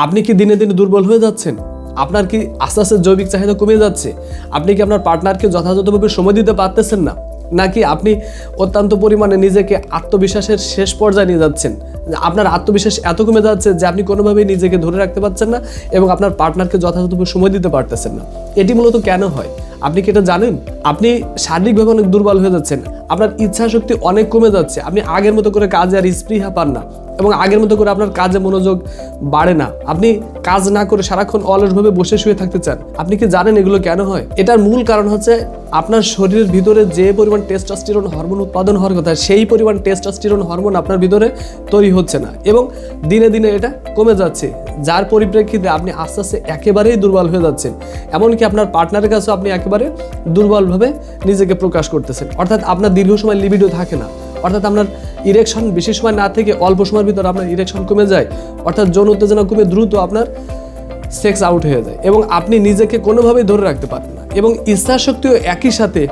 আপনি কি দিনে দিনে দুর্বল হয়ে যাচ্ছেন? আপনার কি আস্তে আস্তে জৈবিক চাহিদা কমে যাচ্ছে? আপনি কি আপনার পার্টনারকে যথাযথভাবে সময় দিতে পারতেছেন না? নাকি আপনি অত্যন্ত পরিমাণে নিজেকে আত্মবিশ্বাসের শেষ পর্যায়ে নিয়ে যাচ্ছেন? আপনার আত্মবিশ্বাস এত কমে যাচ্ছে যে আপনি কোনোভাবেই নিজেকে ধরে রাখতে পারছেন না এবং আপনার পার্টনারকে যথাযথভাবে সময় দিতে পারতেছেন না। এটি মূলত কেন হয়? আপনি কি এটা জানেন? আপনি শারীরিকভাবে অনেক দুর্বল হয়ে যাচ্ছেন, আপনার ইচ্ছা শক্তি অনেক কমে যাচ্ছে, আপনি আগের মতো করে কাজে আর স্পৃহা পান না এবং আগের মতো করে আপনার কাজে মনোযোগ বাড়ে না। আপনি কাজ না করে সারাক্ষণ অলসভাবে বসে শুয়ে থাকতে চান। আপনি কি জানেন এগুলো কেন হয়? এটার মূল কারণ হচ্ছে আপনার শরীরের ভিতরে যে পরিমাণ টেস্টোস্টেরন হরমোন উৎপাদন হওয়ার কথা, সেই পরিমাণ টেস্টোস্টেরন হরমোন আপনার ভিতরে তৈরি হচ্ছে না এবং দিনে দিনে এটা কমে যাচ্ছে, যার পরিপ্রেক্ষিতে আপনি আস্তে আস্তে একেবারেই দুর্বল হয়ে যাচ্ছেন। এমনকি আপনার পার্টনারের কাছেও আপনি একেবারে দুর্বলভাবে নিজেকে প্রকাশ করতেছেন। অর্থাৎ আপনার দীর্ঘ সময় লিবিডো থাকে না, অর্থাৎ আপনার ইরেকশন বেশি সময় না থেকে অল্প সময়ের ভিতরে আপনার ইরেকশন কমে যায়, অর্থাৎ যৌন উত্তেজনা কমে দ্রুত আপনার সেক্স আউট হয়ে যায় এবং আপনি নিজেকে কোনোভাবেই ধরে রাখতে পারেন না এবং ইচ্ছা শক্তিও একই সাথে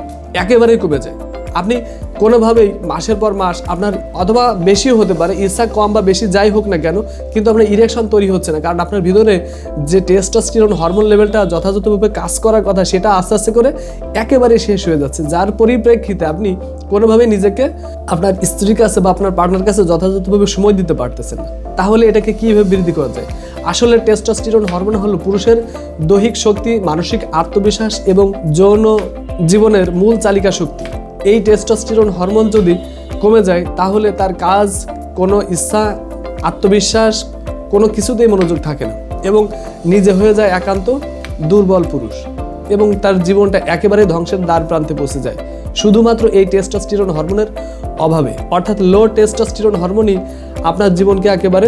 একেবারেই কমে যায়। আপনি কোনোভাবেই মাসের পর মাস আপনার অথবা বেশিও হতে পারে, ইচ্ছা কম বা বেশি যাই হোক না কেন, কিন্তু আপনার ইরেকশন তৈরি হচ্ছে না, কারণ আপনার ভিতরে যে টেস্টোস্টেরন হরমোন লেভেলটা যথাযথভাবে কাজ করার কথা সেটা আস্তে আস্তে করে একেবারে শেষ হয়ে যাচ্ছে, যার পরিপ্রেক্ষিতে আপনি কোনোভাবেই নিজেকে আপনার স্ত্রীর কাছে বা আপনার পার্টনার কাছে যথাযথভাবে সময় দিতে পারতেছেন না। তাহলে এটাকে কীভাবে বৃদ্ধি করা যায়? আসলে টেস্টোস্টেরন হরমোন হলো পুরুষের দৈহিক শক্তি, মানসিক আত্মবিশ্বাস এবং যৌন জীবনের মূল চালিকা শক্তি। এই টেস্টোস্টেরন হরমোন যদি কমে যায় তাহলে তার কাজ, কোনো ইচ্ছা, আত্মবিশ্বাস কোনো কিছুতেই মনোযোগ থাকে না এবং নিজে হয়ে যায় একান্ত দুর্বল পুরুষ এবং তার জীবনটা একেবারে ধ্বংসের দ্বার প্রান্তে পৌঁছে যায় শুধুমাত্র এই টেস্টোস্টেরন হরমোনের অভাবে। অর্থাৎ লো টেস্টোস্টেরন হরমোনই আপনার জীবনকে একেবারে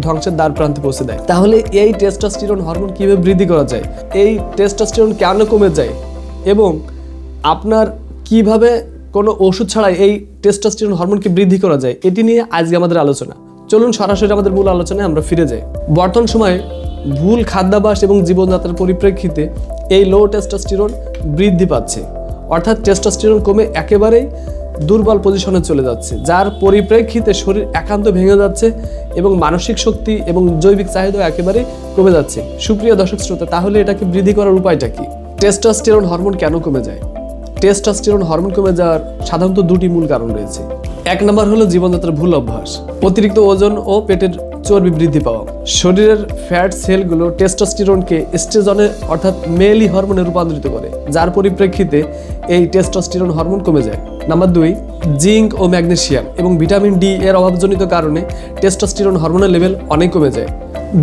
ধ্বংসের দ্বার প্রান্তে পৌঁছে দেয়। তাহলে এই টেস্টোস্টেরন হরমোন কীভাবে বৃদ্ধি করা যায়, এই টেস্টোস্টেরন কেন কমে যায় এবং আপনার কিভাবে কোনো ওষুধ ছাড়াই এই টেস্টোস্টেরন হরমোনকে বৃদ্ধি করা যায়, এটি নিয়ে আজকে আমাদের আলোচনা। চলুন সরাসরি আমাদের মূল আলোচনায় আমরা ফিরে যাই। বর্তমান সময়ে ভুল খাদ্যাভ্যাস এবং জীবনযাত্রার পরিপ্রেক্ষিতে এই লো টেস্টোস্টেরন বৃদ্ধি পাচ্ছে, অর্থাৎ টেস্টোস্টেরন কমে একেবারেই দুর্বল পজিশনে চলে যাচ্ছে, যার পরিপ্রেক্ষিতে শরীর একান্ত ভেঙে যাচ্ছে এবং মানসিক শক্তি এবং জৈবিক চাহিদা একেবারে কমে যাচ্ছে। সুপ্রিয় দর্শক শ্রোতা, তাহলে এটাকে বৃদ্ধি করার উপায়টা কি? টেস্টোস্টেরন হরমোন কেন কমে যায়? টেস্টোস্টেরন হরমোন কমে যাওয়ার সাধারণত দুটি মূল কারণ রয়েছে। এক নম্বর হলো জীবনযাত্রার ভুল অভ্যাস, অতিরিক্ত ওজন ও পেটের চর্বি বৃদ্ধি পাওয়া। শরীরের ফ্যাট সেলগুলো টেস্টোস্টেরনকে এস্ট্রোজেনে অর্থাৎ মেলি হরমোনে রূপান্তরিত করে, যার পরিপ্রেক্ষিতে এই টেস্টোস্টেরন হরমোন কমে যায়। নাম্বার 2, জিঙ্ক ও ম্যাগনেসিয়াম এবং ভিটামিন ডি এর অভাবজনিত কারণে টেস্টোস্টেরন হরমোনের লেভেল অনেক কমে যায়।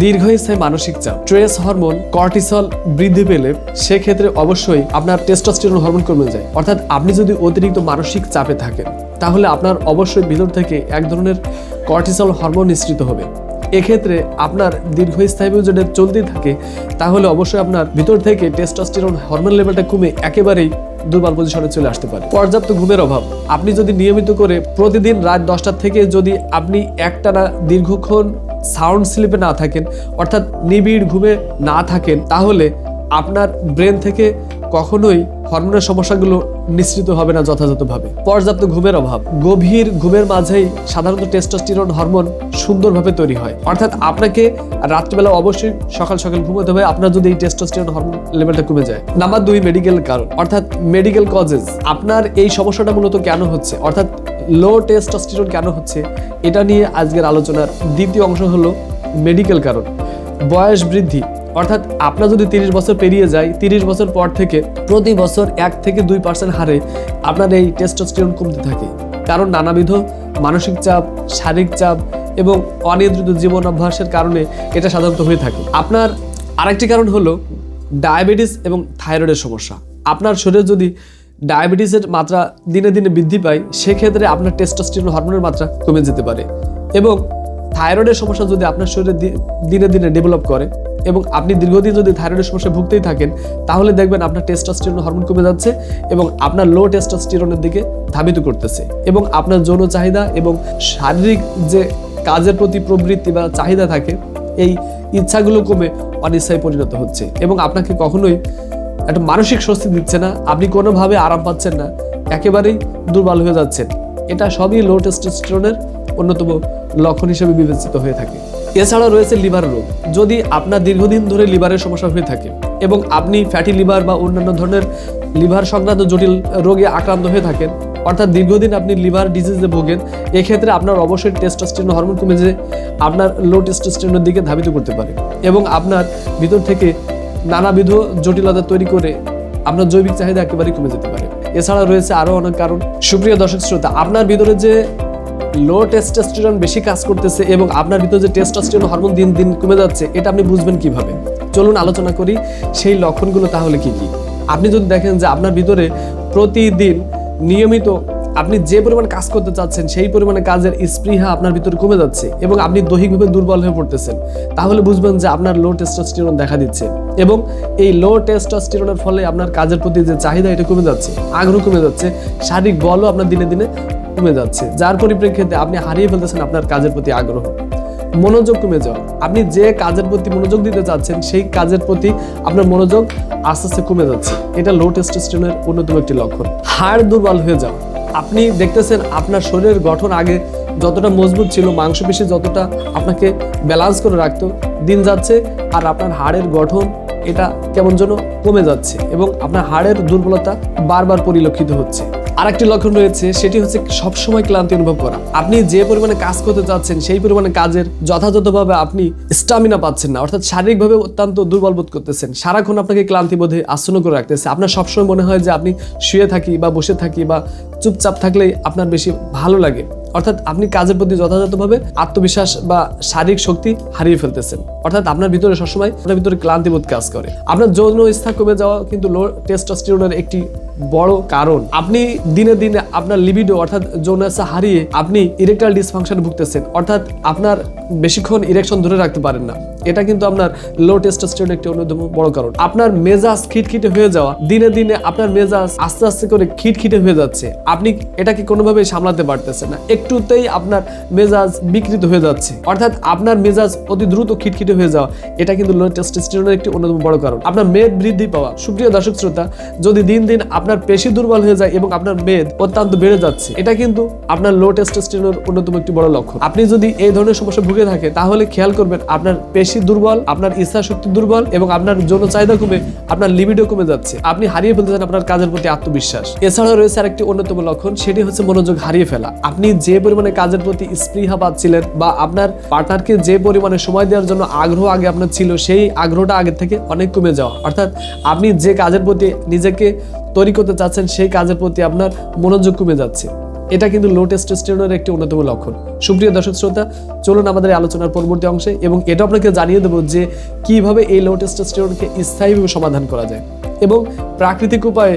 দীর্ঘস্থায়ী মানসিক চাপ, স্ট্রেস হরমোন কর্টিসল বৃদ্ধি পেলে সেক্ষেত্রে অবশ্যই আপনার টেস্টোস্টেরন হরমোন কমে যায়। অর্থাৎ আপনি যদি অতিরিক্ত মানসিক চাপে থাকেন তাহলে আপনার অবশ্যই ভিতর থেকে এক ধরনের কর্টিসল হরমোন নিঃসৃত হবে। এক্ষেত্রে আপনার দীর্ঘস্থায়ীভাবে যদি চলতেই থাকে তাহলে অবশ্যই আপনার ভিতর থেকে টেস্টোস্টেরন হরমোন লেভেলটা কমে একেবারেই দুর্বল পজিশনে চলে আসতে পারে। পর্যাপ্ত ঘুমের অভাব, আপনি যদি নিয়মিত করে প্রতিদিন রাত 10টা থেকে যদি আপনি একটানা দীর্ঘক্ষণ সাউন্ড স্লিপে না থাকেন, অর্থাৎ নিবিড় ঘুমে না থাকেন, তাহলে আপনার ব্রেন থেকে কখনোই হরমোনের সমস্যাগুলো নিঃসৃত হবে না যথাযথভাবে। পর্যাপ্ত ঘুমের অভাব, গভীর ঘুমের মাঝেই সাধারণত টেস্টোস্টেরন হরমোন সুন্দরভাবে তৈরি হয়, অর্থাৎ আপনাকে রাত্রিবেলা অবশ্যই সকাল সকাল ঘুমাতে হবে আপনার যদি এই টেস্টোস্টেরন হরমোন লেভেলটা কমে যায়। নাম্বার 2, মেডিকেল কারণ অর্থাৎ মেডিকেল কজেস। আপনার এই সমস্যাটা মূলত কেন হচ্ছে, অর্থাৎ লো টেস্টোস্টেরন কেন হচ্ছে, এটা নিয়ে আজকের আলোচনার দ্বিতীয় অংশ হলো মেডিকেল কারণ। বয়স বৃদ্ধি, অর্থাৎ আপনার যদি 30 বছর পেরিয়ে যায়, 30 বছর পর থেকে প্রতি বছর 1 থেকে 2% হারে আপনার এই টেস্টোস্টেরন কমতে থাকে, কারণ নানাবিধ মানসিক চাপ, শারীরিক চাপ এবং অনিয়ন্ত্রিত জীবন অভ্যাসের কারণে এটা সাধারণত হয়ে থাকে। আপনার আরেকটি কারণ হলো ডায়াবেটিস এবং থাইরয়েডের সমস্যা। আপনার শরীরে যদি ডায়াবেটিসের মাত্রা দিনে দিনে বৃদ্ধি পায় সেক্ষেত্রে আপনার টেস্টোস্টেরন হরমোনের মাত্রা কমে যেতে পারে এবং থাইরয়েডের সমস্যা যদি আপনার শরীরে দিনে দিনে ডেভেলপ করে এবং আপনি দীর্ঘদিন যদি থাইরয়েডের সমস্যায় ভুগতেই থাকেন তাহলে দেখবেন আপনার টেস্টোস্টেরন হরমোন কমে যাচ্ছে এবং আপনার লো টেস্টোস্টেরনের দিকে ধাবিত করতেছে এবং আপনার যৌন চাহিদা এবং শারীরিক যে কাজের প্রতি প্রবৃত্তি বা চাহিদা থাকে এই ইচ্ছাগুলো কমে অনিচ্ছায় পরিণত হচ্ছে এবং আপনাকে কখনোই একটা মানসিক স্বস্তি দিচ্ছে না, আপনি কোনোভাবে আরাম পাচ্ছেন না, একেবারেই দুর্বল হয়ে যাচ্ছেন। এটা সবই লো টেস্টোস্টেরনের অন্যতম লক্ষণ হিসেবে বিবেচিত হয়ে থাকে। এছাড়াও রয়েছে লিভার রোগ। যদি আপনার দীর্ঘদিন ধরে লিভারের সমস্যা হয়ে থাকে এবং আপনি ফ্যাটি লিভার বা অন্যান্য ধরনের লিভার সংক্রান্ত জটিল রোগে আক্রান্ত হয়ে থাকেন, অর্থাৎ দীর্ঘদিন আপনি লিভার ডিজিজে ভোগেন, এক্ষেত্রে আপনার অবশ্যই টেস্টোস্টেরন হরমোন কমে যেয়ে আপনার লো টেস্টোস্টেরনের দিকে ধাবিত করতে পারে এবং আপনার ভিতর থেকে নানাবিধ জটিলতা তৈরি করে আপনার জৈবিক চাহিদা একেবারেই কমে যেতে পারে। এছাড়া রয়েছে আরও অনেক কারণ। সুপ্রিয় দর্শক শ্রোতা, আপনার ভিতরে যে লো টেস্টোস্টেরন বেশি কাজ করতেছে এবং আপনার ভিতরে যে টেস্টোস্টেরন হরমোন দিন দিন কমে যাচ্ছে, এটা আপনি বুঝবেন কিভাবে? চলুন আলোচনা করি সেই লক্ষণগুলো তাহলে কি কি। আপনি যদি দেখেন যে আপনার ভিতরে প্রতিদিন নিয়মিত আপনি যে পরিমাণ কাজ করতে চাচ্ছেন সেই পরিমাণে কাজের স্পৃহা আপনার ভিতরে কমে যাচ্ছে এবং আপনি দৈহিকভাবে দুর্বল হয়ে পড়তেছেন, তাহলে বুঝবেন যে আপনার লো টেস্টোস্টেরন দেখা দিচ্ছে এবং এই লো টেস্টোস্টেরনের ফলে আপনার কাজের প্রতি যে চাহিদা এটা কমে যাচ্ছে, আগ্রহ কমে যাচ্ছে, শারীরিক বলও আপনার দিনে দিনে কমে যাচ্ছে, যার পরিপ্রেক্ষিতে আপনি হারিয়ে ফেলতেছেন আপনার কাজের প্রতি আগ্রহ। মনোযোগ কমে যাওয়া, আপনি যে কাজের প্রতি মনোযোগ দিতে চাচ্ছেন সেই কাজের প্রতি আপনার মনোযোগ আস্তে আস্তে কমে যাচ্ছে, এটা লো টেস্টোস্টেরনের অন্যতম একটি লক্ষণ। হাড় দুর্বল হয়ে যাওয়া, আপনি দেখতেছেন আপনার শরীরের গঠন আগে যতটা মজবুত ছিল, মাংসপেশি যতটা আপনাকে ব্যালেন্স করে রাখতো, দিন যাচ্ছে আর আপনার হাড়ের গঠন এটা কেমন যেন কমে যাচ্ছে এবং আপনার হাড়ের দুর্বলতা বারবার পরিলক্ষিত হচ্ছে। আরেকটি লক্ষণ রয়েছে, সেটি হচ্ছে সবসময় ক্লান্তি অনুভব করা। আপনি যে পরিমাণে কাজ করতে চাচ্ছেন সেই পরিমাণে কাজের যথাযথভাবে আপনি স্টামিনা পাচ্ছেন না, অর্থাৎ শারীরিকভাবে অত্যন্ত দুর্বল বোধ করতেছেন, সারাক্ষণ আপনাকে ক্লান্তি বোধে আচ্ছন্ন করে রাখতেছে। আপনার সবসময় মনে হয় যে আপনি শুয়ে থাকি বা বসে থাকি বা চুপচাপ থাকলেই আপনার বেশি ভালো লাগে, অর্থাৎ আপনি কাজের প্রতি যথাযথভাবে আত্মবিশ্বাস বা শারীরিক শক্তি হারিয়ে ফেলতেছেন, অর্থাৎ আপনার ভিতরে সবসময় আপনার ভিতরে ক্লান্তিবোধ কাজ করে। আপনার যৌন ইচ্ছা কমে যাওয়া কিন্তু লো টেস্টোস্টেরনের একটি বড় কারণ। আপনি দিনে দিনে আপনার লিবিডো অর্থাৎ যৌন ইচ্ছা হারিয়ে আপনি ইরেকটাইল ডিসফাংশনে ভুগতেছেন, অর্থাৎ আপনার বেশিক্ষণ ইরেকশন ধরে রাখতে পারেন না, এটা কিন্তু আপনার লো টেস্টোস্টেরনের একটি অন্যতম বড় কারণ। আপনার মেজাজ খিটখিটে হয়ে যাওয়া, দিনে দিনে আপনার মেজাজ আস্তে আস্তে করে খিটখিটে হয়ে যাচ্ছে, আপনি এটাকে কোনোভাবেই সামলাতে পারতেছেন না, একটুতেই আপনার মেজাজ বিকৃত হয়ে যাচ্ছে, অর্থাৎ আপনার মেজাজ অতি দ্রুত খিটখিটে হয়ে যাওয়া, এটা কিন্তু লো টেস্টোস্টেরনের একটি অন্যতম বড় কারণ। আপনার মেদ বৃদ্ধি পাওয়া, সুপ্রিয় দর্শক শ্রোতা, যদি দিন দিন আপনার পেশি দুর্বল হয়ে যায় এবং আপনার মেদ অত্যন্ত বেড়ে যাচ্ছে, এটা কিন্তু আপনার লো টেস্টোস্টেরনের অন্যতম একটি বড় লক্ষণ। আপনি যদি এই ধরনের সমস্যা ভুগে থাকেন তাহলে খেয়াল করবেন আপনার পেশি দুর্বল, আপনার ইচ্ছা শক্তি দুর্বল এবং আপনার যৌন চাহিদা কমে আপনার লিবিডো কমে যাচ্ছে, আপনি হারিয়ে ফেলতেছেন আপনার কাজের প্রতি আত্মবিশ্বাস। এছাড়াও রয়েছে আরেকটি অন্যতম লক্ষণ, সেটি হচ্ছে মনোযোগ হারিয়ে ফেলা। আপনি যে পরিমাণে কাজের প্রতি স্পৃহা পাচ্ছিলেন বা আপনার পার্টনারকে যে পরিমাণে সময় দেওয়ার জন্য আগ্রহ আগে আপনার ছিল, সেই আগ্রহটা আগের থেকে অনেক কমে যাওয়া, অর্থাৎ আপনি যে কাজের প্রতি নিজেকে তৈরি করতে চাচ্ছেন সেই কাজের প্রতি আপনার মনোযোগ কমে যাচ্ছে, এটা কিন্তু লো টেস্টোস্টেরনের একটি অন্যতম লক্ষণ। সুপ্রিয় দর্শক শ্রোতা, চলুন আমাদের আলোচনার পরবর্তী অংশে এবং এটা আপনাকে জানিয়ে দেবো যে কিভাবে এই লো টেস্টোস্টেরনকে স্থায়ীভাবে সমাধান করা যায় এবং প্রাকৃতিক উপায়ে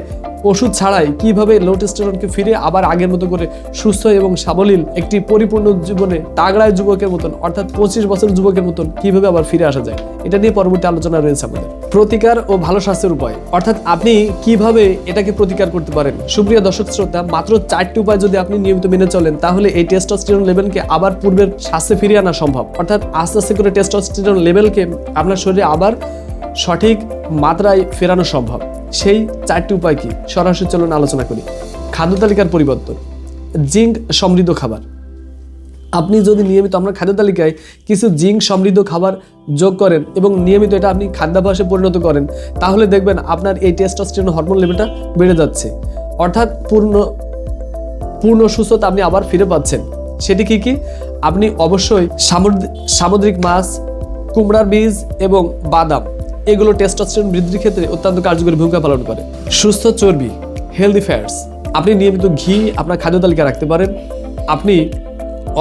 ওষুধ ছাড়াই কিভাবে লো টেস্টোস্টেরনকে ফিরে আবার আগের মতো করে সুস্থ এবং সাবলীল একটি পরিপূর্ণ জীবনে তাগড়ায় যুবকের মতন, অর্থাৎ 25 বছর যুবকের মতন কিভাবে আবার ফিরে আসা যায়, এটা নিয়ে পরবর্তী আলোচনা রয়েছে আমাদের। প্রতিকার ও ভালো স্বাস্থ্যের উপায়, অর্থাৎ আপনি কিভাবে এটাকে প্রতিকার করতে পারেন। সুপ্রিয় দর্শক শ্রোতা, মাত্র 4টি উপায় যদি আপনি নিয়মিত মেনে চলেন তাহলে এই টেস্টোস্টেরন লেভেলকে আবার পূর্বের স্বাস্থ্যে ফিরিয়ে আনা সম্ভব, অর্থাৎ আস্তে আস্তে করে টেস্টোস্টেরন লেভেলকে আপনার শরীরে আবার সঠিক মাত্রায় ফেরানো সম্ভব। সেই 4টি উপায় কি, সরাসরি চলুন আলোচনা করি। খাদ্য তালিকার পরিবর্তন, জিঙ্ক সমৃদ্ধ খাবার। আপনি যদি নিয়মিত আপনার খাদ্য তালিকায় কিছু জিঙ্ক সমৃদ্ধ খাবার যোগ করেন এবং নিয়মিত এটা আপনি খাদ্যাভ্যাসে পরিণত করেন, তাহলে দেখবেন আপনার এই টেস্টোস্টেরন হরমোন লেভেলটা বেড়ে যাচ্ছে, অর্থাৎ পূর্ণ সুস্থতা আপনি আবার ফিরে পাচ্ছেন। সেটি কি কি? আপনি অবশ্যই সামুদ্রিক মাছ, কুমড়ার বীজ এবং বাদাম, এগুলো টেস্টোস্টেরন বৃদ্ধির ক্ষেত্রে অত্যন্ত কার্যকরী ভূমিকা পালন করে। সুস্থ চর্বি, হেলদি ফ্যাটস, আপনি নিয়মিত ঘি আপনার খাদ্য তালিকা রাখতে পারেন। আপনি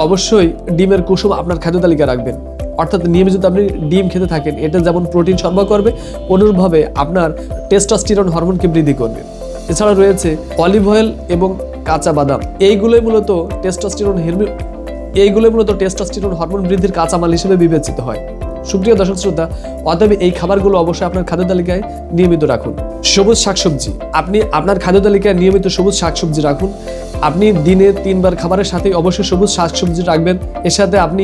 অবশ্যই ডিমের কুসুম আপনার খাদ্য তালিকা রাখবেন, অর্থাৎ নিয়মিত আপনি ডিম খেতে থাকেন, এটা যেমন প্রোটিন সরবরাহ করবে অনুরূপভাবে আপনার টেস্টোস্টেরন হরমোনকে বৃদ্ধি করবে। এছাড়া রয়েছে অলিভ অয়েল এবং কাঁচা বাদাম, এইগুলোই মূলত টেস্টোস্টেরন হরমোন বৃদ্ধির কাঁচামাল হিসেবে বিবেচিত হয়। সুপ্রিয় দর্শক শ্রোতা, অতএব এই খাবারগুলো অবশ্যই আপনার খাদ্য তালিকায় নিয়মিত রাখুন। সবুজ শাকসবজি, আপনি আপনার খাদ্য তালিকায় নিয়মিত সবুজ শাকসবজি রাখুন। আপনি দিনে 3 বার খাবারের সাথে অবশ্যই সবুজ শাকসবজি রাখবেন। এর সাথে আপনি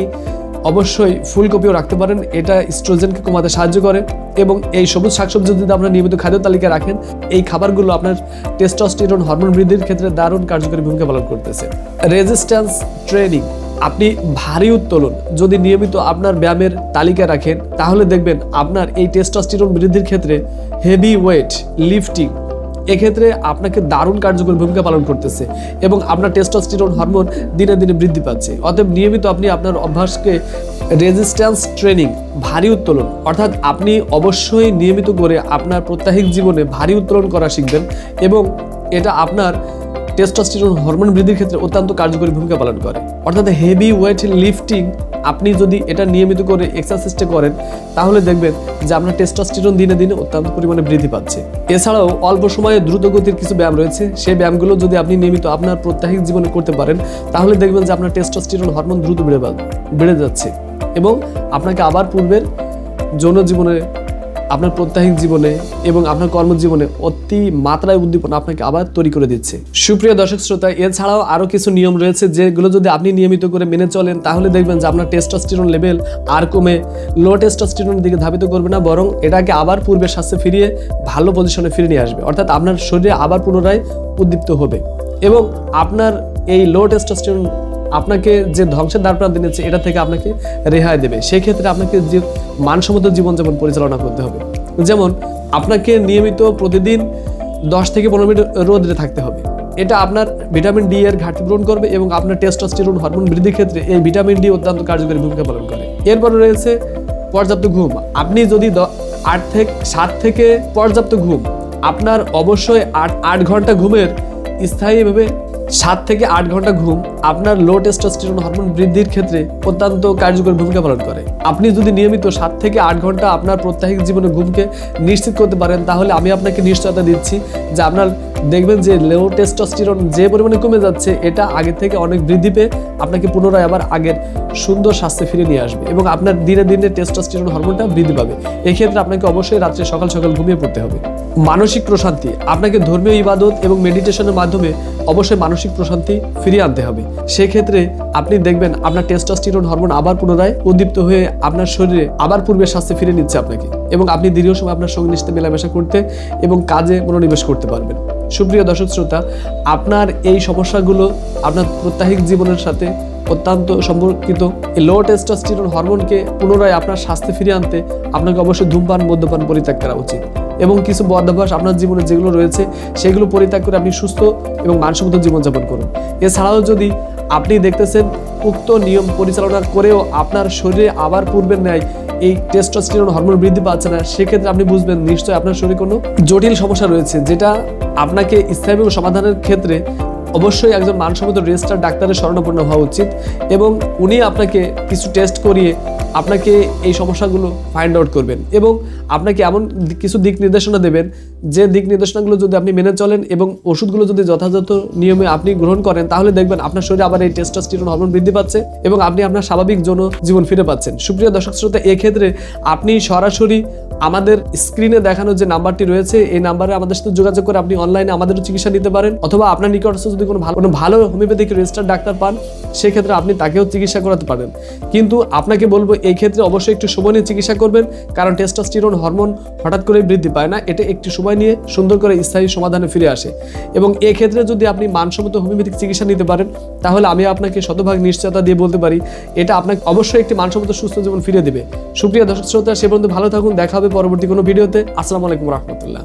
অবশ্যই ফুলকপিও রাখতে পারেন, এটা স্ট্রোজেনকে কমাতে সাহায্য করে এবং এই সবুজ শাকসবজি যদি আপনার নিয়মিত খাদ্য তালিকায় রাখেন, এই খাবারগুলো আপনার টেস্টোস্টেরন হরমোন বৃদ্ধির ক্ষেত্রে দারুণ কার্যকরী ভূমিকা পালন করতেছে। রেজিস্ট্যান্স ট্রেনিং, আপনি ভারী উত্তোলন যদি নিয়মিত আপনার ব্যায়ামের তালিকা রাখেন, তাহলে দেখবেন আপনার এই টেস্টোস্টেরন বৃদ্ধির ক্ষেত্রে হেভি ওয়েট লিফটিং এক্ষেত্রে আপনাকে দারুণ কার্যকরী ভূমিকা পালন করতেছে এবং আপনার টেস্টোস্টেরন হরমোন দিনে দিনে বৃদ্ধি পাচ্ছে। অতএব নিয়মিত আপনি আপনার অভ্যাসকে রেজিস্ট্যান্স ট্রেনিং, ভারী উত্তোলন, অর্থাৎ আপনি অবশ্যই নিয়মিত করে আপনার প্রত্যাহিক জীবনে ভারী উত্তোলন করা শিখবেন এবং এটা আপনার টেস্টোস্টেরন হরমোন বৃদ্ধির ক্ষেত্রে অত্যন্ত কার্যকরী ভূমিকা পালন করে। অর্থাৎ হেভি ওয়েট লিফটিং আপনি যদি এটা নিয়মিত করে এক্সারসাইজটা করেন, তাহলে দেখবেন যে আপনার টেস্টোস্টেরন দিনে দিনে অত্যন্ত পরিমাণে বৃদ্ধি পাচ্ছে। এছাড়াও অল্প সময়ে দ্রুত গতির কিছু ব্যায়াম রয়েছে, সেই ব্যায়ামগুলো যদি আপনি নিয়মিত আপনার প্রত্যাহিক জীবনে করতে পারেন, তাহলে দেখবেন যে আপনার টেস্টোস্টেরন হরমোন দ্রুত বেড়ে যাচ্ছে এবং আপনাকে আবার পূর্বের যৌন জীবনে, আপনার প্রত্যাহিক জীবনে এবং আপনার কর্মজীবনে অতি মাত্রায় উদ্দীপনা আপনাকে আবার তৈরি করে দিচ্ছে। সুপ্রিয় দর্শক শ্রোতা, এছাড়াও আরও কিছু নিয়ম রয়েছে যেগুলো যদি আপনি নিয়মিত করে মেনে চলেন, তাহলে দেখবেন যে আপনার টেস্টোস্টেরন লেভেল আর কমে লো টেস্টোস্টেরনের দিকে ধাবিত করবে না, বরং এটাকে আবার পূর্বের স্বাস্থ্যে ফিরিয়ে ভালো পজিশনে ফিরিয়ে নিয়ে আসবে। অর্থাৎ আপনার শরীরে আবার পুনরায় উদ্দীপ্ত হবে এবং আপনার এই লো টেস্টোস্টেরন আপনাকে যে ধ্বংসের দ্বার প্রান্তে নিচ্ছে, এটা থেকে আপনাকে রেহাই দেবে। সেই ক্ষেত্রে আপনাকে যে মানসম্মত জীবনযাপন পরিচালনা করতে হবে। যেমন আপনাকে নিয়মিত প্রতিদিন 10 থেকে 15 মিনিট রোদে থাকতে হবে। এটা আপনার ভিটামিন ডি এর ঘাটতি পূরণ করবে এবং আপনার টেস্টোস্টেরন হরমোন বৃদ্ধির ক্ষেত্রে এই ভিটামিন ডি অত্যন্ত কার্যকরী ভূমিকা পালন করে। এরপরে রয়েছে পর্যাপ্ত ঘুম। আপনি যদি 7 থেকে পর্যাপ্ত ঘুম, আপনার অবশ্যই 8 ঘন্টা ঘুমের স্থায়ীভাবে 7 থেকে 8 ঘন্টা ঘুম আপনার লো টেস্টোস্টেরন হরমোন বৃদ্ধির ক্ষেত্রে অত্যন্ত কার্যকরী ভূমিকা পালন করে। আপনি যদি নিয়মিত 7 থেকে 8 ঘন্টা আপনার প্রত্যাহিক জীবনে ঘুমকে নিশ্চিত করতে পারেন, তাহলে আমি আপনাকে নিশ্চয়তা দিচ্ছি যে আপনার দেখবেন যে লো টেস্টোস্টেরন যে পরিমাণে কমে যাচ্ছে, এটা আগে থেকে অনেক বৃদ্ধি পেয়ে আপনাকে পুনরায় আবার আগের সুন্দর স্বাস্থ্যে ফিরে নিয়ে আসবে এবং আপনার দিনে দিনে টেস্টোস্টেরন হরমোনটা বৃদ্ধি পাবে। এক্ষেত্রে আপনাকে অবশ্যই রাত্রে সকাল সকাল ঘুমিয়ে পড়তে হবে। মানসিক প্রশান্তি, আপনাকে ধর্মীয় ইবাদত এবং মেডিটেশনের মাধ্যমে অবশ্যই মানসিক প্রশান্তি ফিরিয়ে আনতে হবে। সেক্ষেত্রে আপনি দেখবেন আপনার টেস্টোস্টেরন হরমোন আবার পুনরায় উদ্দীপ্ত হয়ে আপনার শরীরে আবার পূর্বের স্বাস্থ্যে ফিরে নিচ্ছে আপনাকে এবং আপনি দীর্ঘ সময় আপনার সঙ্গীর সাথে মেলামেশা করতে এবং কাজে মনোনিবেশ করতে পারবেন। সুপ্রিয় দর্শক শ্রোতা, আপনার এই সমস্যাগুলো আপনার প্রত্যাহিক জীবনের সাথে অত্যন্ত সম্পর্কিত। এই লো টেস্টোস্টেরন হরমোনকে পুনরায় আপনার স্বাস্থ্যে ফিরিয়ে আনতে আপনাকে অবশ্যই ধূমপান, মদ্যপান পরিত্যাগ করা উচিত এবং কিছু বদভ্যাস আপনার জীবনে যেগুলো রয়েছে সেগুলো পরিত্যাগ করে আপনি সুস্থ এবং মানসম্মত জীবনযাপন করুন। এছাড়াও যদি আপনি দেখতেছেন উক্ত নিয়ম পরিচালনা করেও আপনার শরীরে আবার পূর্বের ন্যায় এই টেস্টোস্টেরন হরমোন বৃদ্ধি পাচ্ছে না, সেক্ষেত্রে আপনি বুঝবেন নিশ্চয়ই আপনার শরীরে কোনো জটিল সমস্যা রয়েছে, যেটা আপনাকে স্থায়ীভাবে সমাধানের ক্ষেত্রে অবশ্যই একজন মানসম্মত রেজিস্টার ডাক্তারের শরণাপন্ন হওয়া উচিত এবং উনি আপনাকে কিছু টেস্ট করিয়ে আপনাকে এই সমস্যাগুলো ফাইন্ড আউট করবেন এবং আপনাকে এমন কিছু দিক নির্দেশনা দেবেন, যে দিক নির্দেশনাগুলো যদি আপনি মেনে চলেন এবং ওষুধগুলো যদি যথাযথ নিয়মে আপনি গ্রহণ করেন, তাহলে দেখবেন আপনার শরীরে আবার এই টেস্টোস্টেরন হরমোন বৃদ্ধি পাচ্ছে এবং আপনি আপনার স্বাভাবিক যৌন জীবন ফিরে পাচ্ছেন। সুপ্রিয় দর্শক শ্রোতা, এক্ষেত্রে আপনি সরাসরি আমাদের স্ক্রিনে দেখানো যে নাম্বারটি রয়েছে, এই নাম্বারে আমাদের সাথে যোগাযোগ করে আপনি অনলাইনে আমাদের চিকিৎসা নিতে পারেন, অথবা আপনার নিকটস্থ যদি কোনো ভালো হোমিওপ্যাথিক রেজিস্টার্ড ডাক্তার পান, সেক্ষেত্রে আপনি তাকেও চিকিৎসা করাতে পারেন। কিন্তু আপনাকে বলবো এই ক্ষেত্রে অবশ্যই একটু সময় নিয়ে চিকিৎসা করবেন, কারণ টেস্টোস্টেরন হরমোন হঠাৎ করে বৃদ্ধি পায় না, এটা একটু সময় নিয়ে সুন্দর করে স্থায়ী সমাধানে ফিরে আসে এবং এক্ষেত্রে যদি আপনি মানসম্মত হোমিওপ্যাথিক চিকিৎসা নিতে পারেন, তাহলে আমি আপনাকে শতভাগ নিশ্চয়তা দিয়ে বলতে পারি এটা আপনাকে অবশ্যই একটি মানসম্মত সুস্থ জীবন ফিরে দেবে। সুপ্রিয় দর্শক শ্রোতা, সে পর্যন্ত ভালো থাকুন, দেখা হবে পরবর্তী কোনো ভিডিওতে। আসসালামু আলাইকুম রহমতুল্লাহ।